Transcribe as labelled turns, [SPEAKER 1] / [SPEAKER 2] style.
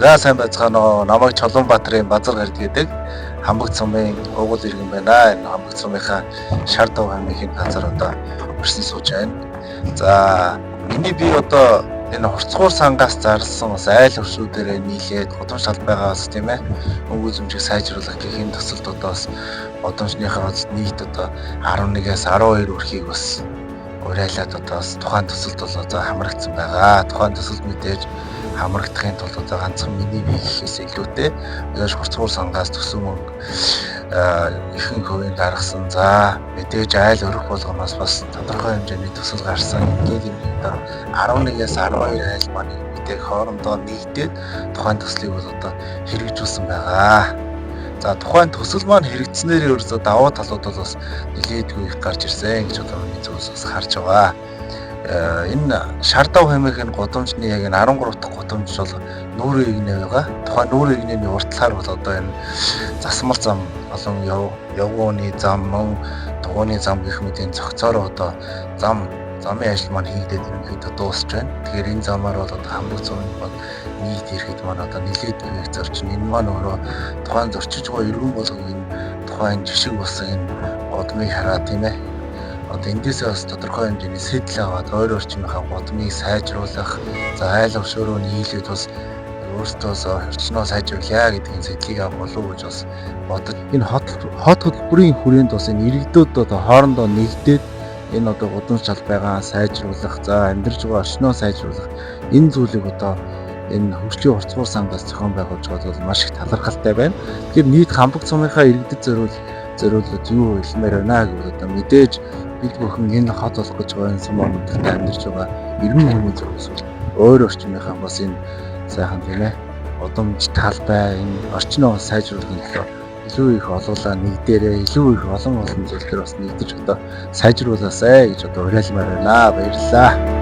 [SPEAKER 1] За сайн байцгаана уу. Намайг Чулуунбаатарын Базар гард гэдэг Хамбогд сумын угуул иргэн байна. Энэ Хамбогд сумынхаа Шар дов хэмээхийн газар одоо өрсөн сууж байна. За миний би одоо энэ хурцгуур сангаас зарласан бас айл өршүүдээрээ нийлээд гудамж талбайгаа бас тийм ээ өнгө үзмжийг сайжруулах гэхийн төсөлтөдөөс гудамжныхаа нийт одоо 11-ээс 12 өрхийг бас урайлаад одоо бас тухайн төсөлд бол одоо хамрагдсан байгаа. Тухайн төсөлд мэдээж хамрагдахын тулд одоо ганцхан миний бие гэхээс илүүтэй яаж хурцгуур сангаас төсөн мөнгө ихэнх хувийн гаргасан. За мэдээж айл өрөх болгоноос бас тодорхой хэмжээний төсөл гарсан. Ингээд юм одоо 11-ээс 12 айл маань мэдээг хоорондоо нэгдээд тухайн төслийг бол одоо хэрэгжүүлсэн байгаа. За тухайн төсөл маань хэрэгжснээр ерөөсөө давуу талууд бол бас нэлээдгүй их гарч ирсэн гэж одоо миний зүгээс бас харж байгаа. Энэ Шар дов хэмээх энэ гудамжны яг энэ 13 дахь гудамж бол нүүрэн игнэ байгаа. Тухайн нүүрэн игнэний уртлахаар бол одоо энэ засмал зам болон явгууны зам, мөн дугуйны зам гэх мэт энэ цогцоор одоо замын ажил маань хийгдээд ерөнхийдөө дуусч байна. Тэгэхээр энэ замаар бол одоо Хамбогд сумын бол нийт ирэхэд маань одоо нэлээдгүй их зорчин. Энэ маань өөрөө тухайн зорчиж байгаа иргэн болгоны тухайн жишг болсон энэ гудмыг хараад тийм ээ. Одоо эндээсээ бас тодорхой хэмжээний сэтэл аваад өөр орчмынхаа гудмыг сайжруулах, за айл өршөөрөө нийлээд бас өөртөөс орчноо сайжруулъя гэдгийн сэтлийг авах болов гэж бас бодож энэ хот хөтөлбөрийн хүрээнд бас энэ иргэдүүд одоо хоорондоо нэгдээд энэ одоо гудамж талбайгаа сайжруулах, за амьдарч байгаа орчноо сайжруулах энэ зүйлийг одоо энэ хөгжлийн хурцгуур сангаас зохион байгуулж байгаа бол маш их талархалтай байна. Тэгэхээр нийт Хамбогд сумынхаа иргэдэд зориулж юу хэлмээр байна гэвэл одоо мэдээж бид бүхэн энэ хот болох гэж байгаа энэ сум орнуудад амьдарч байгаа иргэн хүний зүгээс өөр орчмынхаа бас энэ сайхан тийм ээ гудамж талбай энэ орчноо сайжруулахын төлөө илүү их олуулаа нэгдээрээ илүү их олон зүйлээр бас нэгдэж одоо сайжруулаасай гэж одоо уриалмаар байна. Баярлалаа.